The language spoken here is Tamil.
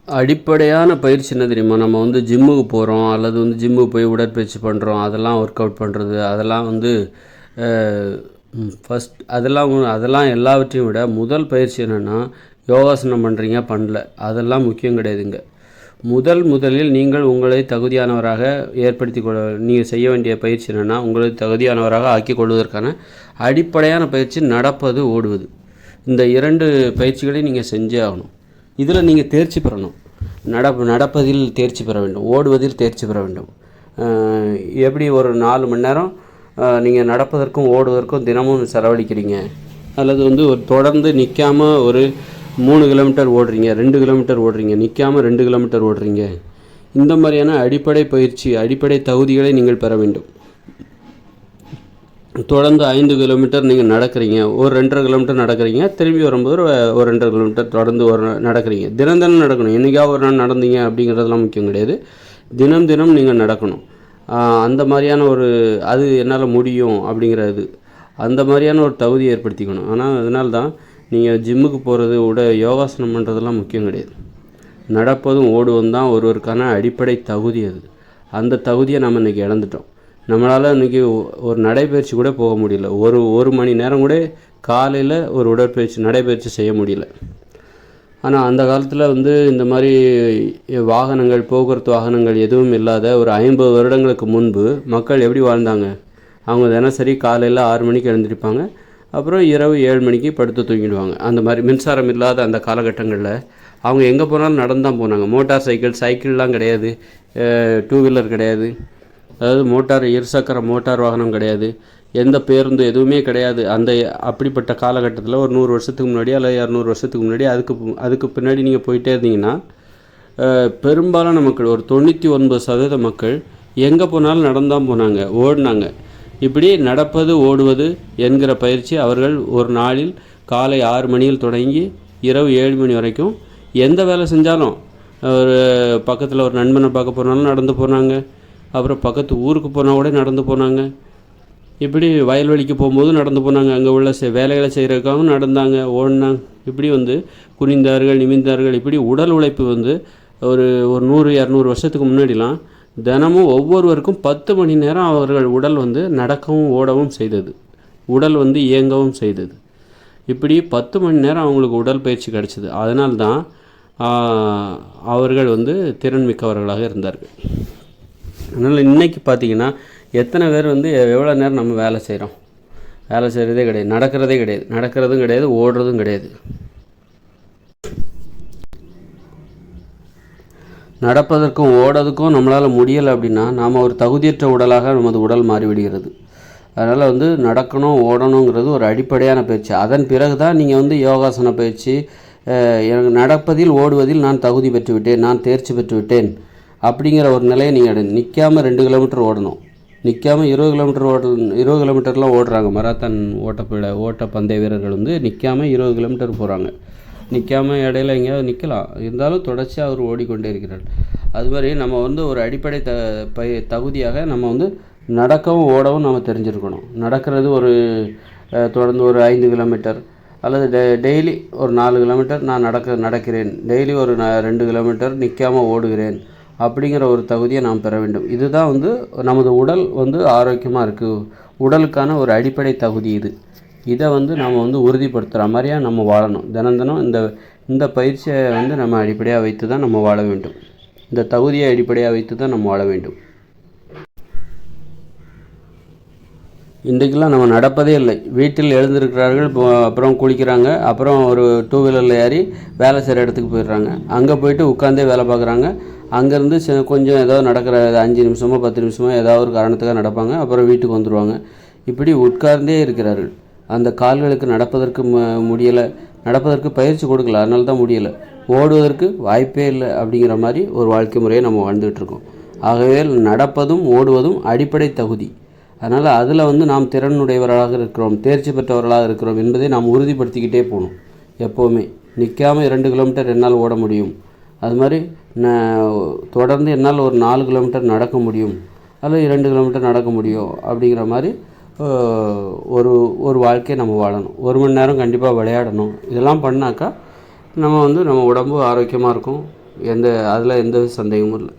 அடிப்படையான பயிற்சி என்ன தெரியுமா? நம்ம வந்து ஜிம்முக்கு போகிறோம் அல்லது வந்து ஜிம்முக்கு போய் உடற்பயிற்சி பண்ணுறோம், அதெல்லாம் ஒர்க் அவுட் பண்ணுறது, அதெல்லாம் வந்து ஃபஸ்ட் அதெல்லாம் எல்லாவற்றையும் விட முதல் பயிற்சி என்னென்னா, யோகாசனம் பண்ணுறீங்க பண்ணல, அதெல்லாம் முக்கியம் கிடையாதுங்க. முதலில் நீங்கள் உங்களை தகுதியானவராக ஏற்படுத்தி நீங்கள் செய்ய வேண்டிய பயிற்சி என்னென்னா, உங்களை தகுதியானவராக ஆக்கிக் கொள்வதற்கான அடிப்படையான பயிற்சி நடப்பது, ஓடுவது. இந்த 2 பயிற்சிகளையும் நீங்கள் செஞ்சே ஆகணும். இதில் நீங்கள் தேர்ச்சி பெறணும். நடப்பதில் தேர்ச்சி பெற வேண்டும், ஓடுவதில் தேர்ச்சி பெற வேண்டும். எப்படி ஒரு 4 மணி நேரம் நீங்கள் நடப்பதற்கும் ஓடுவதற்கும் தினமும் செலவழிக்கிறீங்க, அல்லது வந்து ஒரு தொடர்ந்து நிற்காமல் ஒரு 3 கிலோமீட்டர் ஓடுறீங்க, 2 கிலோமீட்டர் ஓடுறீங்க, நிற்காமல் 2 கிலோமீட்டர் ஓடுறீங்க. இந்த மாதிரியான அடிப்படை பயிற்சி, அடிப்படை தகுதிகளை நீங்கள் பெற வேண்டும். தொடர்ந்து 5 கிலோமீட்டர் நீங்கள் நடக்கிறீங்க, ஒரு 2.5 கிலோமீட்டர் நடக்கிறீங்க, திரும்பி வரும்போது ஒரு 2.5 கிலோமீட்டர் தொடர்ந்து நடக்கிறீங்க. தினம் நடக்கணும். என்றைக்காவது ஒரு நாள் நடந்தீங்க அப்படிங்கிறதுலாம் முக்கியம் கிடையாது. தினம் நீங்கள் நடக்கணும். அந்த மாதிரியான அது என்னால் முடியும் அப்படிங்கிறது, அந்த மாதிரியான ஒரு தகுதியை ஏற்படுத்திக்கணும். ஆனால் அதனால தான் நீங்கள் ஜிம்முக்கு போகிறது, யோகாசனம் பண்ணுறதெல்லாம் முக்கியம் கிடையாது. நடப்பதும் ஓடுவதும் தான் ஒருவருக்கான அடிப்படை தகுதி. அந்த தகுதியை நம்ம இன்றைக்கி இழந்துட்டோம். நம்மளால் இன்றைக்கி ஒரு நடைப்பயிற்சி கூட போக முடியல. ஒரு மணி நேரம் கூட காலையில் ஒரு நடைப்பயிற்சி செய்ய முடியல. ஆனால் அந்த காலத்தில் வந்து இந்த மாதிரி போக்குவரத்து வாகனங்கள் எதுவும் இல்லாத ஒரு 50 வருடங்களுக்கு முன்பு மக்கள் எப்படி வாழ்ந்தாங்க? அவங்க தினசரி காலையில் 6 மணிக்கு எழுந்திருப்பாங்க, அப்புறம் இரவு 7 மணிக்கு படுத்து தூங்கிடுவாங்க. அந்த மாதிரி மின்சாரம் இல்லாத அந்த காலகட்டங்களில் அவங்க எங்கே போனாலும் நடந்து தான் போனாங்க. மோட்டார் சைக்கிள்லாம் கிடையாது, 2 வீலர் கிடையாது, அதாவது இருசக்கர மோட்டார் வாகனம் கிடையாது, எந்த பேருந்து எதுவுமே கிடையாது. அப்படிப்பட்ட காலகட்டத்தில் ஒரு 100 வருஷத்துக்கு முன்னாடி அல்லது 200 வருஷத்துக்கு முன்னாடி அதுக்கு பின்னாடி நீங்கள் போயிட்டே இருந்தீங்கன்னா, பெரும்பாலான மக்கள், ஒரு 99% மக்கள் எங்கே போனாலும் நடந்தான் போனாங்க, ஓடினாங்க. இப்படி நடப்பது, ஓடுவது என்கிற பயிற்சி அவர்கள் ஒரு நாளில் காலை 6 மணியில் தொடங்கி இரவு 7 மணி வரைக்கும் எந்த வேலை செஞ்சாலும், ஒரு பக்கத்தில் ஒரு நண்பனை பார்க்க போனாலும் நடந்து போனாங்க, அப்புறம் பக்கத்து ஊருக்கு போனால் கூட நடந்து போனாங்க, இப்படி வயல்வெளிக்கு போகும்போது நடந்து போனாங்க, அங்கே உள்ள வேலைகளை செய்கிறதுக்காகவும் நடந்தாங்க, ஓடினாங்க. இப்படி வந்து குனிந்தார்கள், நிமிந்தார்கள். இப்படி உடல் உழைப்பு வந்து ஒரு 100-200 வருஷத்துக்கு முன்னாடிலாம் தினமும் ஒவ்வொருவருக்கும் 10 மணி நேரம் அவர்கள் உடல் வந்து நடக்கவும் ஓடவும் செய்தது, உடல் வந்து இயங்கவும் செய்தது. இப்படி 10 மணி நேரம் அவங்களுக்கு உடல் பயிற்சி கிடச்சிது. அதனால்தான் அவர்கள் வந்து திறன் மிக்கவர்களாக இருந்தார்கள். அதனால் இன்றைக்கி பார்த்திங்கன்னா எத்தனை பேர் வந்து எவ்வளோ நேரம் நம்ம வேலை செய்கிறதே கிடையாது, நடக்கிறதும் கிடையாது, ஓடுறதும் கிடையாது. நடப்பதற்கும் ஓடுறதுக்கும் நம்மளால் முடியலை அப்படின்னா நாம் ஒரு தகுதியற்ற உடலாக நமது உடல் மாறிவிடுகிறது. அதனால் வந்து நடக்கணும், ஓடணுங்கிறது ஒரு அடிப்படையான பயிற்சி. அதன் பிறகு தான் நீங்கள் வந்து யோகாசன பயிற்சி, எனக்கு நடப்பதில் ஓடுவதில் நான் தகுதி பெற்றுவிட்டேன், நான் தேர்ச்சி பெற்றுவிட்டேன் அப்படிங்கிற ஒரு நிலையை நீங்கள் நிற்காமல் 2 கிலோமீட்டர் ஓடணும். நிற்காமல் 20 கிலோமீட்டர்லாம் ஓடுறாங்க. மராத்தான் ஓட்டப்பந்தய வீரர்கள் வந்து நிற்காமல் 20 கிலோமீட்டர் போகிறாங்க. நிற்காமல் இடையில எங்கேயாவது நிற்கலாம், இருந்தாலும் தொடர்ச்சியாக அவர் ஓடிக்கொண்டே இருக்கிறார். அது மாதிரி நம்ம வந்து ஒரு அடிப்படை தகுதியாக நம்ம வந்து நடக்கவும் ஓடவும் நம்ம தெரிஞ்சிருக்கணும். நடக்கிறது தொடர்ந்து ஒரு 5 கிலோமீட்டர் அல்லது டெய்லி ஒரு 4 கிலோமீட்டர் நான் நடக்கிறேன், டெய்லி ஒரு 2 கிலோமீட்டர் நிற்காமல் ஓடுகிறேன் அப்படிங்கிற ஒரு தகுதியை நாம் பெற வேண்டும். இதுதான் வந்து நமது உடல் வந்து ஆரோக்கியமாக இருக்குது, உடலுக்கான ஒரு அடிப்படை தகுதி இது. இதை வந்து நாம் வந்து உறுதிப்படுத்துகிற மாதிரியாக நம்ம வாழணும். தினம் இந்த பயிற்சியை வந்து நம்ம அடிப்படையாக வைத்து தான் நம்ம வாழ வேண்டும். இந்த தகுதியை அடிப்படையாக வைத்து தான் நம்ம வாழ வேண்டும். இன்றைக்கெல்லாம் நம்ம நடப்பதே இல்லை. வீட்டில் எழுந்திருக்கிறார்கள், அப்புறம் குளிக்கிறாங்க, அப்புறம் ஒரு 2 வீலரில் ஏறி வேலை செய்கிற இடத்துக்கு போயிடுறாங்க. அங்கே போயிட்டு உட்காந்தே வேலை பார்க்குறாங்க. அங்கேருந்து கொஞ்சம் ஏதோ நடக்கிற 5 நிமிஷமோ 10 நிமிஷமோ ஏதாவது ஒரு காரணத்துக்காக நடப்பாங்க, அப்புறம் வீட்டுக்கு வந்துடுவாங்க. இப்படி உட்கார்ந்தே இருக்கிறார்கள். அந்த கால்களுக்கு நடப்பதற்கு முடியலை, நடப்பதற்கு பயிற்சி கொடுக்கல, அதனால தான் முடியலை. ஓடுவதற்கு வாய்ப்பே இல்லை அப்படிங்கிற மாதிரி ஒரு வாழ்க்கை முறையை நம்ம வாழ்ந்துகிட்ருக்கோம். ஆகவே நடப்பதும் ஓடுவதும் அடிப்படை தகுதி. அதனால் அதில் வந்து நாம் திறனுடையவர்களாக இருக்கிறோம், தேர்ச்சி பெற்றவர்களாக இருக்கிறோம் என்பதை நாம் உறுதிப்படுத்திக்கிட்டே போகணும். எப்போவுமே நிற்காமல் 2 கிலோமீட்டர் என்னால் ஓட முடியும், அது மாதிரி தொடர்ந்து என்னால் ஒரு 4 கிலோமீட்டர் நடக்க முடியும் அல்லது 2 கிலோமீட்டர் நடக்க முடியும் அப்படிங்கிற மாதிரி ஒரு வாழ்க்கையை நம்ம வாழணும். 1 மணி நேரம் கண்டிப்பாக விளையாடணும். இதெல்லாம் பண்ணாக்கா நம்ம உடம்பு ஆரோக்கியமாக இருக்கும், அதில் எந்த சந்தேகமும் இல்லை.